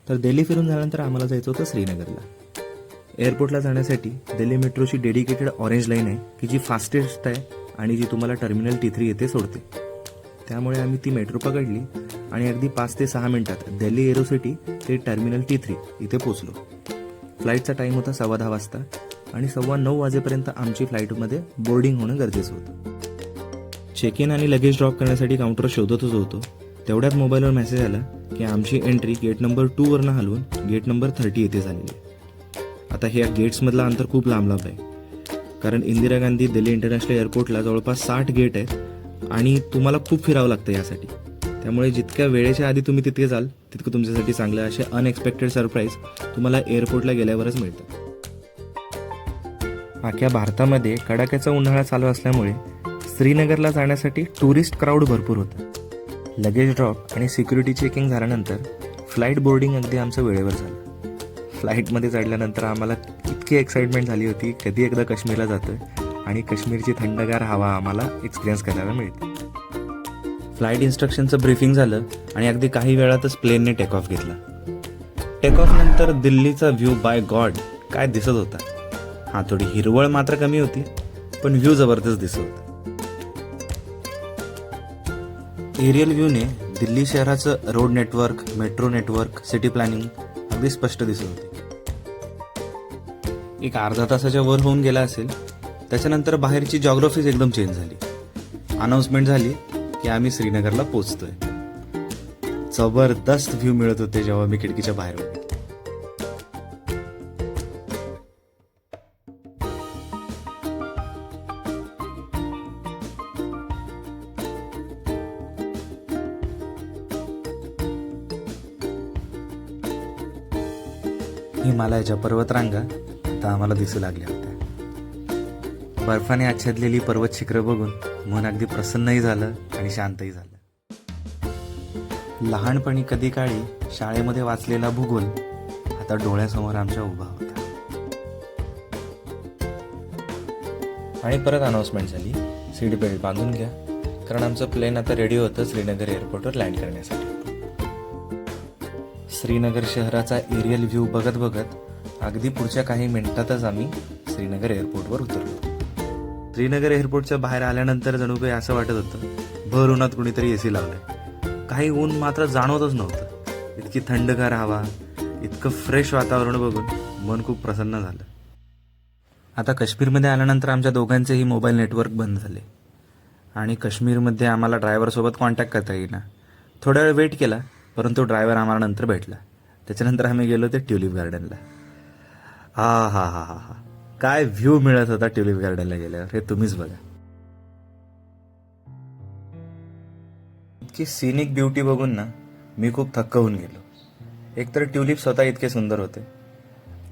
तर दिल्ली फिरून झाल्यानंतर आम्हाला जायचं होतं श्रीनगरला. एअरपोर्टला जाण्यासाठी दिल्ली मेट्रोची डेडिकेटेड ऑरेंज लाईन आहे की जी फास्टेस्ट आहे आणि जी तुम्हाला टर्मिनल T3 येथे सोडते. त्यामुळे आम्ही ती मेट्रो पकडली आणि अगदी 5 ते 6 मिनिटात दिल्ली एरोसिटी ते टर्मिनल T3 इथे पोचलो. फ्लाईटचा टाईम होता 10:15 वाजता आणि 9:15 वाजेपर्यंत आमची फ्लाईटमध्ये बोर्डिंग होणं गरजेचं होतं. चेक इन आणि लगेज ड्रॉप करण्यासाठी काउंटर शोधतच होतो. तेवढ्यात मोबाईलवर मेसेज आला की आमची एंट्री गेट नंबर 2 वरनं हलवून गेट नंबर 30 येथे झालेली आहे. आता ह्या गेट्समधलं अंतर खूप लांब आहे, कारण इंदिरा गांधी दिल्ली इंटरनॅशनल एअरपोर्टला जवळपास 60 गेट आहेत आणि तुम्हाला खूप फिरावं लागतं यासाठी. त्यामुळे जितक्या वेळेच्या आधी तुम्ही तिथे जाल तितकं तुमच्यासाठी चांगलं. असे अनएक्सपेक्टेड सरप्राईज तुम्हाला एअरपोर्टला गेल्यावरच मिळतं. अख्ख्या भारतामध्ये कडाक्याचा उन्हाळा चालू असल्यामुळे श्रीनगरला जाण्यासाठी टुरिस्ट क्राऊड भरपूर होतं. लगेज ड्रॉप आणि सिक्युरिटी चेकिंग झाल्यानंतर फ्लाईट बोर्डिंग अगदी आमचं वेळेवर झालं. फ्लाईटमध्ये चढल्यानंतर आम्हाला इतकी एक्साइटमेंट झाली होती, कधी एकदा काश्मीरला जातोय आणि काश्मीरची थंडगार हवा आम्हाला एक्सपिरियन्स करायला मिळते. फ्लाईट इन्स्ट्रक्शनचं ब्रीफिंग झालं आणि अगदी काही वेळातच प्लेनने टेक ऑफ घेतला. टेक ऑफ नंतर दिल्लीचा व्ह्यू बाय गॉड काय दिसत होता. हां, थोडी हिरवळ मात्र कमी होती, पण व्ह्यू जबरदस्त दिसत होता. एरियल व्ह्यूने दिल्ली शहराचं road network, metro network, city planning अगदी स्पष्ट दिसत होते. एक अर्धा तासाच्या वर होऊन गेला असेल. त्याच्यानंतर बाहेरची जॉग्राफीच एकदम चेंज झाली. अनाऊन्समेंट झाली की आम्ही श्रीनगरला पोहोचतोय. जबरदस्त व्ह्यू मिळत होते जेव्हा मी खिडकीच्या बाहेर होते. हिमालयाच्या पर्वतरांगा आता आम्हाला दिसू लागल्या होत्या. बर्फाने आच्छादलेली पर्वत शिखरं बघून मन अगदी प्रसन्नही झालं आणि शांतही झालं. लहानपणी कधी काळी शाळेमध्ये वाचलेला भूगोल आता डोळ्यासमोर आमच्या उभा होता. आणि परत अनाऊन्समेंट झाली, सीट बेल्ट बांधून घ्या, कारण आमचं प्लेन आता रेडी होतं श्रीनगर एअरपोर्टवर लँड करण्यासाठी. श्रीनगर शहराचा एरियल व्ह्यू बघत बघत अगदी पुढच्या काही मिनिटातच आम्ही श्रीनगर एअरपोर्टवर उतरलो. श्रीनगर एअरपोर्टच्या बाहेर आल्यानंतर जणू काही असं वाटत होतं भर उन्हात कुणीतरी AC लावलंय. काही ऊन मात्र जाणवतच नव्हतं. इतकी थंडगार हवा, इतकं फ्रेश वातावरण बघून मन खूप प्रसन्न झालं. आता काश्मीरमध्ये आल्यानंतर आमच्या दोघांचेही मोबाईल नेटवर्क बंद झाले आणि काश्मीरमध्ये आम्हाला ड्रायव्हरसोबत कॉन्टॅक्ट करता येईना. थोडा वेळ वेट केला, परंतु ड्रायव्हर आम्हाला नंतर भेटला. त्याच्यानंतर आम्ही गेलो ते ट्युलिप गार्डनला. हा हा हा हा हा काय व्ह्यू मिळत होता ट्युलिप गार्डनला गेल्यावर, हे तुम्हीच बघा. इतकी सिनिक ब्युटी बघून ना मी खूप थक्क होऊन गेलो. एकतर ट्युलिप स्वतः इतके सुंदर होते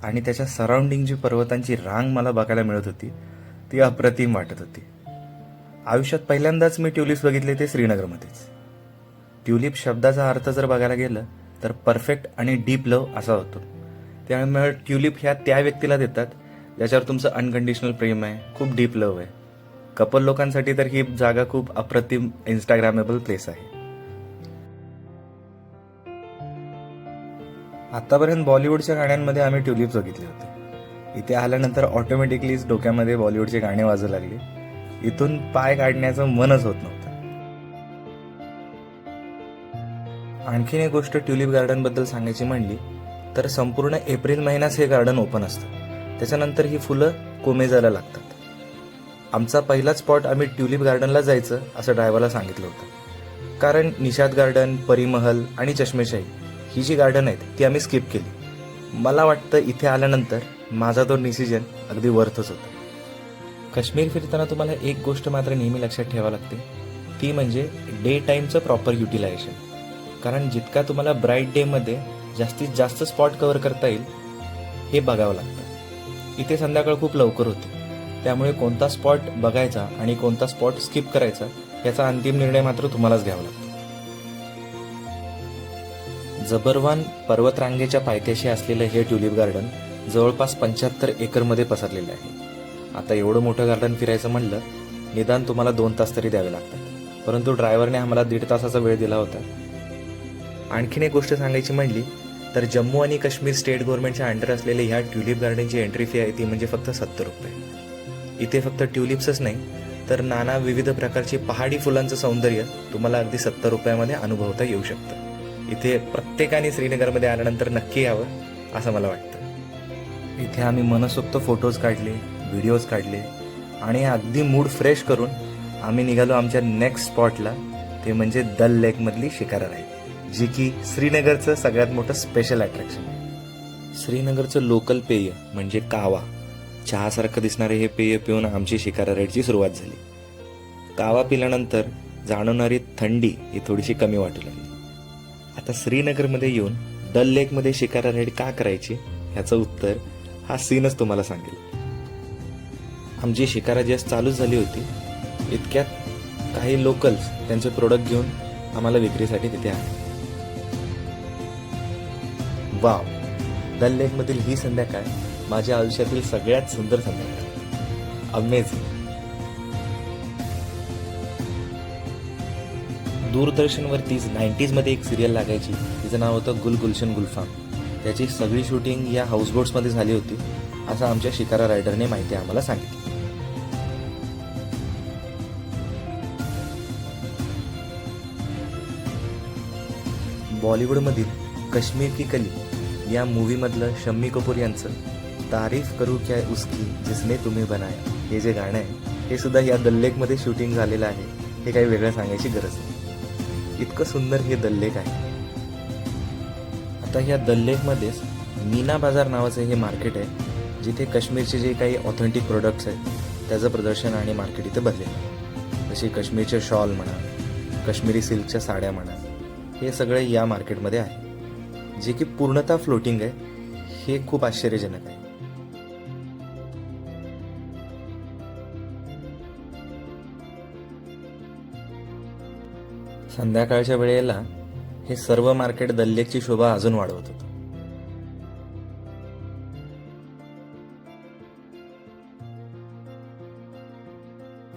आणि त्याच्या सराउंडिंगची पर्वतांची रांग मला बघायला मिळत होती, ती अप्रतिम वाटत होती. आयुष्यात पहिल्यांदाच मी ट्युलिप्स बघितले ते श्रीनगरमध्येच. ट्युलिप शब्दाचा अर्थ जर बघायला गेलं तर परफेक्ट आणि डीप लव्ह असा होतो. त्यामुळे ट्युलिप ह्या त्या व्यक्तीला देतात ज्याच्यावर तुमचं अनकंडिशनल प्रेम आहे, खूप डीप लव्ह आहे. कपल लोकांसाठी तर ही जागा खूप अप्रतिम इंस्टाग्रामेबल प्लेस आहे. आतापर्यंत बॉलिवूडच्या गाण्यांमध्ये आम्ही ट्युलिप्स बघितले होते. इथे आल्यानंतर ऑटोमॅटिकलीच डोक्यामध्ये बॉलिवूडचे गाणे वाजू लागले. इथून पाय काढण्याचं मनच होत नव्हतं. आणखीन एक गोष्ट ट्युलिप गार्डनबद्दल सांगायची म्हणली तर संपूर्ण एप्रिल महिनाच हे गार्डन ओपन असतं. त्याच्यानंतर ही फुलं कोमेजायला लागतात. आमचा पहिला स्पॉट आम्ही ट्युलिप गार्डनला जायचं असं ड्रायव्हरला सांगितलं होतं, कारण निषाद गार्डन, परीमहल आणि चष्मेशाही ही जी गार्डन आहेत ती आम्ही स्किप केली. मला वाटतं इथे आल्यानंतर माझा तो डिसिजन अगदी वर्थच होता. काश्मीर फिरताना तुम्हाला एक गोष्ट मात्र नेहमी लक्षात ठेवावी लागते, ती म्हणजे डे टाईमचं प्रॉपर युटिलायझेशन. कारण जितका तुम्हाला ब्राईट डेमध्ये जास्तीत जास्त स्पॉट कव्हर करता येईल हे बघावं लागतं. इथे संध्याकाळ खूप लवकर होते, त्यामुळे कोणता स्पॉट बघायचा आणि कोणता स्पॉट स्किप करायचा याचा अंतिम निर्णय मात्र तुम्हालाच घ्यावा लागतो. जबरवान पर्वतरांगेच्या पायथ्याशी असलेलं हे ट्युलिप गार्डन जवळपास 75 एकरमध्ये पसरलेलं आहे. आता एवढं मोठं गार्डन फिरायचं म्हणलं निदान तुम्हाला 2 तास तरी द्यावे लागतात, परंतु ड्रायव्हरने आम्हाला 1.5 तासाचा वेळ दिला होता. आणखीन एक गोष्ट सांगायची म्हणली तर जम्मू आणि काश्मीर स्टेट गव्हर्नमेंटच्या अंडर असलेल्या ह्या ट्युलिप गार्डनची एंट्री फी आहे ती म्हणजे फक्त 70 रुपये. इथे फक्त ट्युलिप्सच नाही तर नाना विविध प्रकारची पहाडी फुलांचं सौंदर्य तुम्हाला अगदी 70 रुपयामध्ये अनुभवता येऊ शकतं. इथे प्रत्येकाने श्रीनगरमध्ये आल्यानंतर नक्की यावं असं मला वाटतं. इथे आम्ही मनसोक्त फोटोज काढले, व्हिडिओज काढले आणि अगदी मूड फ्रेश करून आम्ही निघालो आमच्या नेक्स्ट स्पॉटला, ते म्हणजे दल लेकमधली शिकारा राईड, जी की श्रीनगरचं सगळ्यात मोठं स्पेशल अट्रॅक्शन आहे. श्रीनगरचं लोकल पेय म्हणजे कावा, चहासारखं दिसणारे हे पेय पिऊन आमची शिकारा राईडची सुरुवात झाली. कावा पिल्यानंतर जाणवणारी थंडी ही थोडीशी कमी वाटू लागली. आता श्रीनगरमध्ये येऊन डल लेकमध्ये शिकारा राईड का करायची ह्याचं उत्तर हा सीनच तुम्हाला सांगेल. आमची शिकारा जस्ट चालूच झाली होती, इतक्यात काही लोकल्स त्यांचे प्रोडक्ट घेऊन आम्हाला विक्रीसाठी तिथे आले. वाव, डल लेकमधील ही संध्याकाळ माझ्या आयुष्यातील सगळ्यात सुंदर संध्याकाळ. अमेझिंग. दूरदर्शनवरतीच 90s मध्ये एक सिरियल लागायची, तिचं नाव होतं गुल गुलशन गुलफाम. त्याची सगळी शूटिंग या हाऊसबोट्समध्ये झाली होती असं आमच्या शिकारा रायडरने माहिती आम्हाला सांगितली. बॉलिवूडमधील कश्मीर की कली या मूवीमधलं शम्मी कपूर यांचं तारीफ करू क्या उसकी जिसने तुम्ही बनाया हे जे गाणं आहे हे सुद्धा या दल लेकमध्ये शूटिंग झालेलं आहे. हे काही वेगळं सांगायची गरज नाही, इतकं सुंदर हे दल लेक आहे. आता ह्या दल लेकमध्येच मीना बाजार नावाचं हे मार्केट आहे, जिथे काश्मीरचे जे काही ऑथेंटिक प्रोडक्ट्स आहेत त्याचं प्रदर्शन आणि मार्केट इथे भरलेलं आहे. जसे काश्मीरचे शॉल म्हणा, काश्मीरी सिल्कच्या साड्या म्हणा, हे सगळे या मार्केटमध्ये आहे, जे की पूर्णतः फ्लोटिंग आहे. हे खूप आश्चर्यजनक आहे. संध्याकाळच्या वेळेला हे सर्व मार्केट दल लेकची शोभा अजून वाढवत होतं.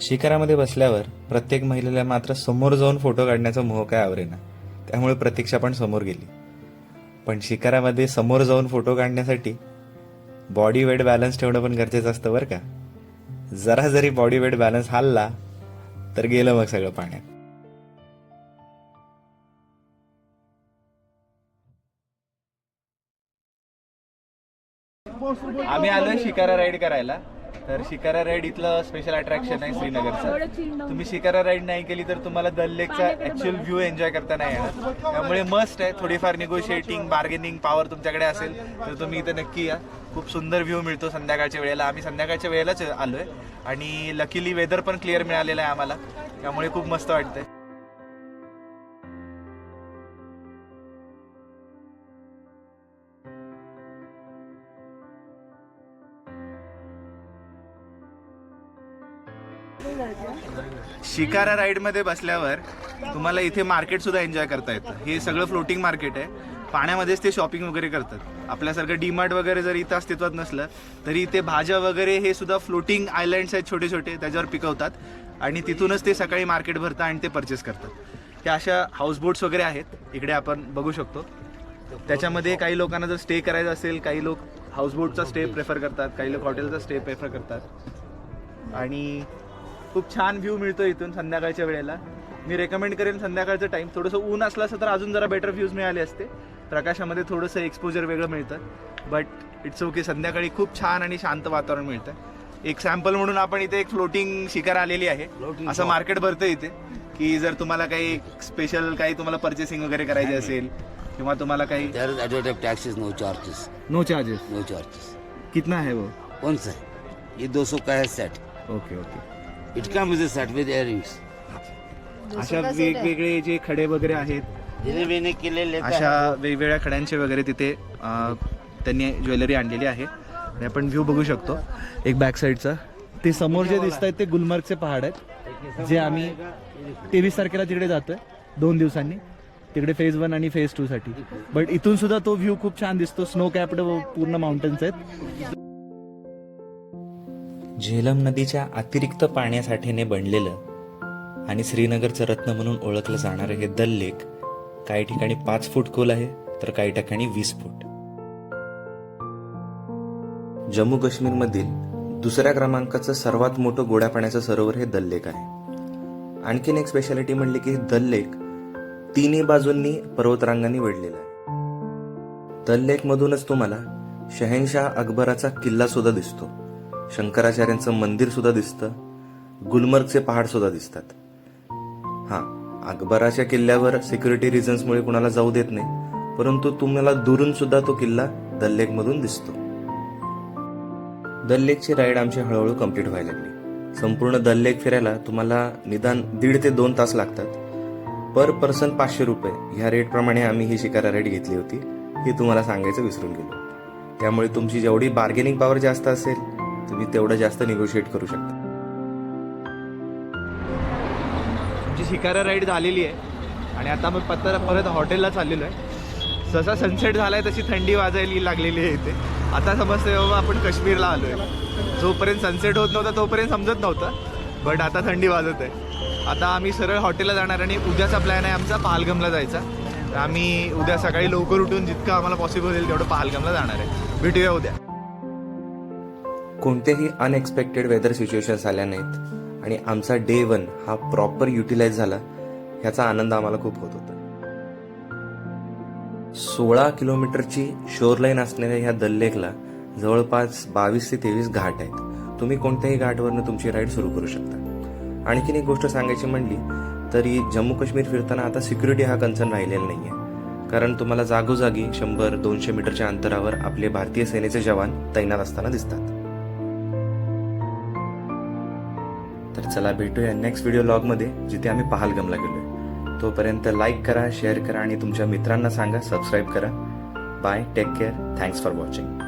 शिकारामध्ये बसल्यावर प्रत्येक महिलेला मात्र समोर जाऊन फोटो काढण्याचा मोह काय आवरेना, त्यामुळे प्रतीक्षा पण समोर गेली. पण शिकारामध्ये समोर जाऊन फोटो काढण्यासाठी बॉडी वेट बॅलन्स ठेवणं पण गरजेचं असतं बरं का. जरा जरी बॉडी वेट बॅलन्स हलला तर गेलं मग सगळं पाण्यात. आम्ही आलोय शिकारा राईड करायला. तर शिकारा राईड इथलं स्पेशल अट्रॅक्शन आहे श्रीनगरचं. तुम्ही शिकारा राईड नाही केली तर तुम्हाला दल लेकचा ऍक्च्युअल व्ह्यू एन्जॉय करता नाही येणार. त्यामुळे मस्ट आहे, थोडीफार निगोशिएटिंग बार्गेनिंग पॉवर तुमच्याकडे असेल तर तुम्ही इथे नक्की या. खूप सुंदर व्ह्यू मिळतो संध्याकाळच्या वेळेला. आम्ही संध्याकाळच्या वेळेलाच आलोय आणि लकीली वेदर पण क्लिअर मिळालेलं आहे आम्हाला, त्यामुळे खूप मस्त वाटतंय. शिकारा राईड मध्ये बसल्यावर तुम्हाला इथे मार्केट सुद्धा एन्जॉय करता येतं. हे सगळं फ्लोटिंग मार्केट आहे, पाण्यामध्येच ते शॉपिंग वगैरे करतात. आपल्यासारखं डीमार्ट वगैरे जर इथं अस्तित्वात नसलं तरी इथे भाज्या वगैरे हे सुद्धा फ्लोटिंग आयलँड्स आहेत छोटे छोटे, त्याच्यावर पिकवतात आणि तिथूनच ते सकाळी मार्केट भरतात आणि ते परचेस करतात. ह्या अशा हाऊसबोट्स वगैरे आहेत इकडे आपण बघू शकतो. त्याच्यामध्ये काही लोकांना जर स्टे करायचं असेल, काही लोक हाऊसबोटचा स्टे प्रेफर करतात, काही लोक हॉटेलचा स्टे प्रेफर करतात आणि खूप छान व्ह्यू मिळतो इथून संध्याकाळच्या वेळेला. मी रेकमेंड करेन संध्याकाळचं टाइम. थोडंसं ऊन असलं असतं तर अजून जरा बेटर व्ह्यूज मिळाले असते. प्रकाशामध्ये थोडंसं एक्सपोजर वेगळं मिळतं, बट इट्स ओके. संध्याकाळी खूप छान आणि शांत वातावरण मिळतं. एक सॅम्पल म्हणून आपण इथे एक फ्लोटिंग शिकार आलेली आहे. असं मार्केट भरतं इथे की जर तुम्हाला काही स्पेशल काही तुम्हाला परचेसिंग वगैरे करायची असेल किंवा तुम्हाला काही taxes no charges. No charges. No charges. कितना है वो? कौन सा है? ये 200 का है set. Okay okay. It come with set विद इयरिंग्स. अशा वेगवेगळे जे खडे वगैरे आहेत, देने बिने के लिए लेता अशा वेगवेगळ्या खड्यांचे वगैरे तिथे त्यांनी ज्वेलरी आणलेली आहे. आणि आपण व्ह्यू बघू शकतो एक बॅक साईडचा. ते समोर जे दिसत आहेत ते गुलमर्गचे पहाड आहेत, जे आम्ही 23 तारखेला तिकडे जातोय 2 दिवसांनी, तिकडे फेज 1 आणि फेज 2 साठी. बट इथून सुद्धा तो व्ह्यू खूप छान दिसतो. स्नो कॅप्ड पूर्ण माउंटन्स आहेत. झेलम नदीच्या अतिरिक्त पाण्यासाठीने बनलेलं आणि श्रीनगरचं रत्न म्हणून ओळखलं जाणारं हे दल लेक काही ठिकाणी 5 फूट खोल आहे, तर काही ठिकाणी 20 फूट. जम्मू काश्मीरमधील दुसऱ्या क्रमांकाचं सर्वात मोठं गोड्या पाण्याचं सरोवर हे दल लेक आहे. आणखीन एक स्पेशालिटी म्हणली की दल लेक तिन्ही बाजूंनी पर्वतरांगांनी वेढलेला आहे. दल लेक मधूनच तुम्हाला शहेनशाह अकबराचा किल्ला सुद्धा दिसतो, शंकराचार्यांचं मंदिर सुद्धा दिसतं, गुलमर्गचे पहाड सुद्धा दिसतात. हा, अकबराच्या किल्ल्यावर सिक्युरिटी रिझन्समुळे कुणाला जाऊ देत नाही, परंतु तुम्हाला दुरून सुद्धा तो किल्ला दल लेक मधून दिसतो. दल लेकची राईड आमची हळूहळू कंप्लीट व्हायला लागली. संपूर्ण दल लेक फिरायला तुम्हाला निदान 1.5 ते 2 तास लागतात. पर पर्सन 500 रुपये ह्या रेटप्रमाणे आम्ही ही शिकारा राईड घेतली होती, हे तुम्हाला सांगायचं विसरून गेलो. त्यामुळे तुमची जेवढी बार्गेनिंग पॉवर जास्त असेल तुम्ही तेवढं जास्त निगोशिएट करू शकता. आमची शिकारा राईड झालेली आहे आणि आता मग परत हॉटेलला चाललेलो आहे. जसा सनसेट झालाय तशी थंडी वाजायला लागलेली आहे इथे. आता समजते बाबा आपण काश्मीरला आलोय. जोपर्यंत सनसेट होत नव्हता तोपर्यंत समजत नव्हतं, बट आता थंडी वाजत आहे. आता आम्ही सरळ हॉटेलला जाणार आणि उद्याचा प्लॅन आहे आमचा पहलगामला जायचा. तर आम्ही उद्या सकाळी लवकर उठून जितकं आम्हाला पॉसिबल होईल तेवढं पहलगामला जाणार आहे. भेटूया उद्या. कोणतेही अनएक्सपेक्टेड वेदर सिच्युएशन्स आल्या नाहीत आणि आमचा डे 1 हा प्रॉपर युटिलाइज झाला, ह्याचा आनंद आम्हाला खूप होत होता. 16 किलोमीटरची शोरलाईन असणाऱ्या ह्या दल लेकला जवळपास 22 ते 23 घाट आहेत. तुम्ही कोणत्याही घाटवरनं तुमची राईड सुरू करू शकता. आणखीन एक गोष्ट सांगायची म्हणली तरी जम्मू काश्मीर फिरताना आता सिक्युरिटी हा कन्सर्न राहिलेला नाहीये, कारण तुम्हाला जागोजागी 100-200 मीटरच्या अंतरावर आपले भारतीय सेनेचे जवान तैनात असताना दिसतात. तर चला भेटूया नेक्स्ट व्हिडिओ लॉगमध्ये, जिथे आम्ही पहलगामला गेलोय. तोपर्यंत लाईक करा, शेअर करा आणि तुमच्या मित्रांना सांगा सबस्क्राईब करा. Bye, take care, thanks for watching.